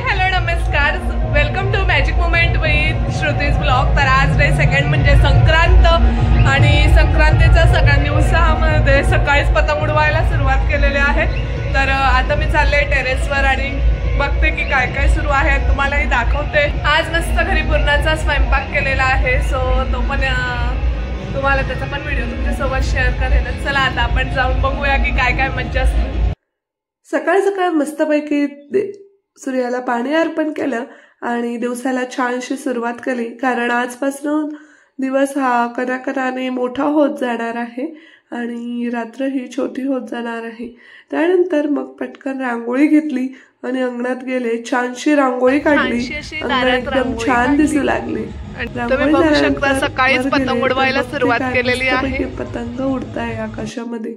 Hello नमस्कार, welcome to magic moment with Shruti's blog. तर आज डे सेकंड म्हणजे संक्रांत आणि संक्रांतीच्या सगळ्यांनी उत्साहामध्ये सकाळीच पतंग उडवायला सुरुवात केलेली आहे। तर आता मी चालले टेरेसवर आणि बघते की काय काय सुरू आहे, तुम्हालाही दाखवते। आज मस्त घरी पुरणाचा स्वयंपाक केलेला आहे, सो तो पण तुम्हाला त्याचा पण व्हिडिओ तुमच्यासोबत शेअर करेन। चला आता आपण जाऊन बघूया की काय काय मज्जा असते। सकाळ सकाळ मस्तपैकी सूर्याला पाणी अर्पण केलं आणि दिवसाला छानशी सुरुवात केली, कारण आजपासून दिवस हा कणाकणाने मोठा होत जाणार आहे आणि रात्र ही छोटी होत जाणार आहे। त्यानंतर मग पटकन रांगोळी घेतली आणि अंगणात गेले, छानशी रांगोळी काढली, एकदम छान दिसू लागली। तुम्ही बघू शकता सकाळीच पतंग उडवायला सुरुवात केलेली आहे, पतंग उडताय आकाशामध्ये।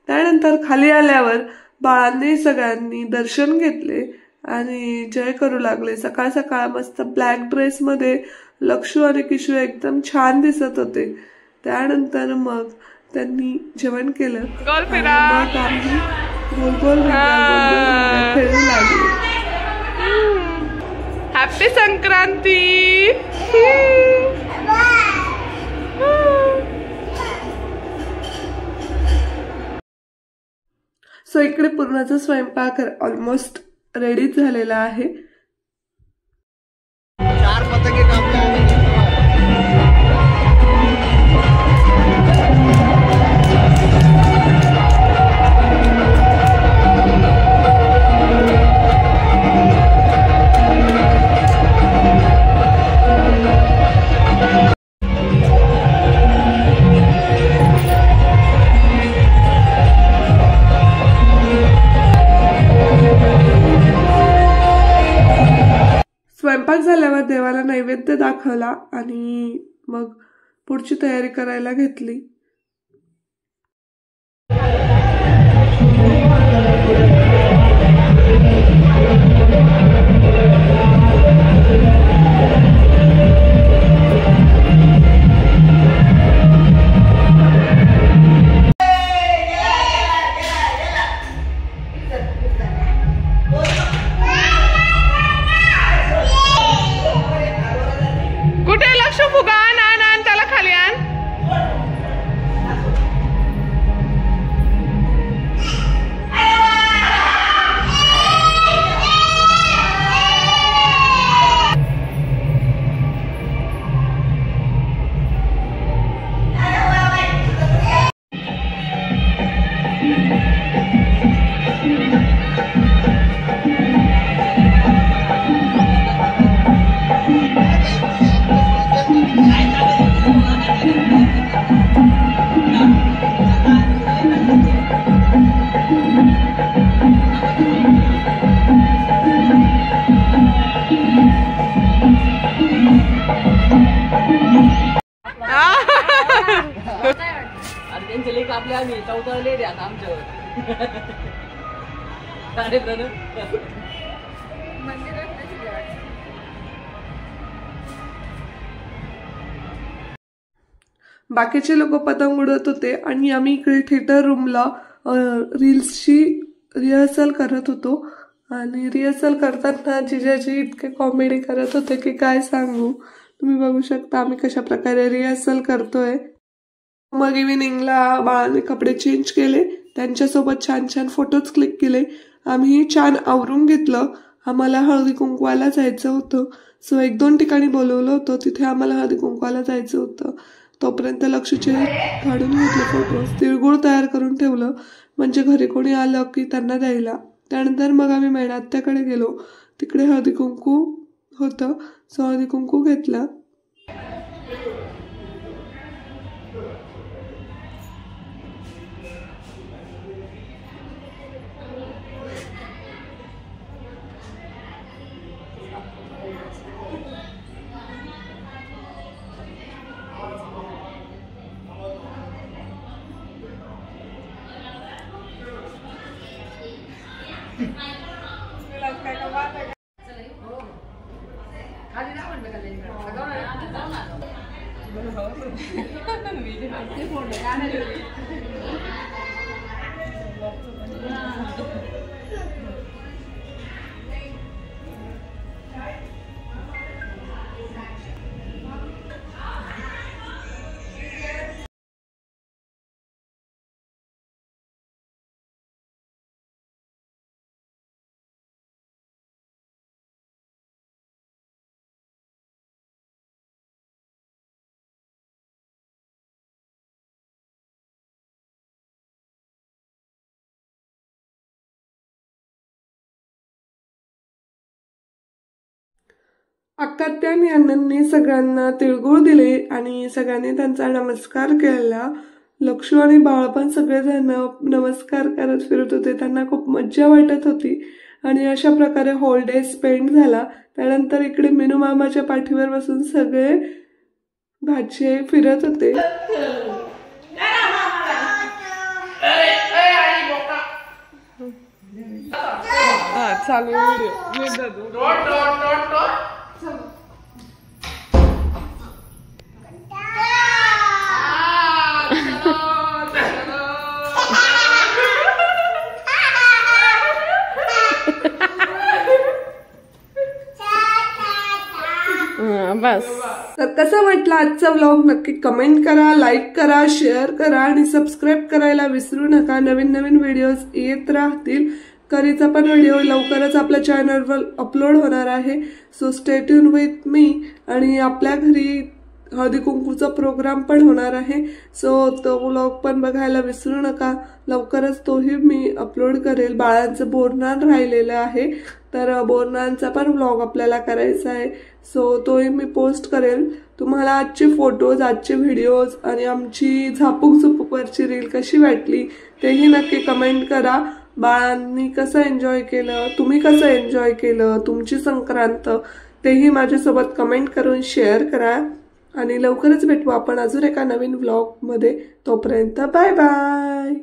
त्यानंतर खाली आल्यावर बाळांनी सगळ्यांनी दर्शन घेतले आणि जय करू लागले। सकाळ सकाळ मस्त ब्लॅक ड्रेस मध्ये लक्षू आणि किशू एकदम छान दिसत होते। त्यानंतर मग त्यांनी जेवण केलं, मग आम्ही गोल गोल खेळू लागले। हॅपी संक्रांती। सो इकडे पुरणाचा स्वयंपाक ऑलमोस्ट रेडीच झालेला आहे। चार पतंगे कापल्या। स्वयंपाक झाल्यावर देवाला नैवेद्य दाखवला आणि मग पुढची तयारी करायला घेतली। बाकीचे लोक पतंग उडवत होते आणि आम्ही इकडे थिएटर रूमला रील्सची रिहर्सल करत होतो। आणि रिहर्सल करताना जिजाजी इतके कॉमेडी करत होते की काय सांगू। तुम्ही बघू शकता आम्ही कशा प्रकारे रिहर्सल करतोय। मग इव्हिनिंगला बाळाने कपडे चेंज केले, त्यांच्यासोबत छान छान फोटोज क्लिक केले। आम्ही छान आवरून घेतलं, आम्हाला हळदी कुंकवाला जायचं होतं। सो 1-2 ठिकाणी बोलवलं होतं, तिथे आम्हाला हळदी कुंकवाला जायचं होतं। तोपर्यंत लक्षूचे काढून घेतले फोटोज, तिळगुळ तयार करून ठेवलं म्हणजे घरी कोणी आलं की त्यांना द्यायला। त्यानंतर मग आम्ही मैनात्याकडे गेलो, तिकडे हळदी कुंकू होतं, सो हळदी कुंकू घेतला। अक्कात्यान यांनी सगळ्यांना तिळगुळ दिले आणि सगळ्यांनी त्यांचा नमस्कार केला. लक्षू आणि बाळ पण सगळेजण नमस्कार करत फिरत होते. त्यांना खूप मज्जा वाटत होती आणि अशा प्रकारे हॉलिडे स्पेंड झाला. त्यानंतर इकडे मीनू मामाच्या पाठीवर बसून सगळे भाचे फिरत होते. चालू बस. तर कसा वाटला आजचा व्लॉग नक्की कमेंट करा, लाईक करा, शेअर करा आणि सबस्क्राईब करायला विसरू नका. नवीन नवीन व्हिडिओज येत राहतील. करीचा पण व्हिडिओ लवकरच आपल्या चॅनलवर अपलोड होणार आहे. So stay tune with me. आणि आपल्या घरी हळदी कुंकूचा प्रोग्राम पण होणार आहे. सो तो व्लॉग पण बघायला विसरू नका. लवकरच तोही मी अपलोड करेल. बाळांचं बोरनान राहिलेलं आहे तर बोरनांचा पण व्लॉग आपल्याला करायचा आहे. सो तोही मी पोस्ट करेल. तुम्हाला आजचे फोटोज, आजचे व्हिडिओज आणि आमची झापूक झुपूकवरची रील कशी वाटली तेही नक्की कमेंट करा. बाळांनी कसं एन्जॉय केलं, तुम्ही कसं एन्जॉय केलं तुमची संक्रांत तेही माझ्यासोबत कमेंट करून शेअर करा. आणि लवकरच भेटू आपण अजून एका नवीन व्लॉगमध्ये. तोपर्यंत बाय बाय.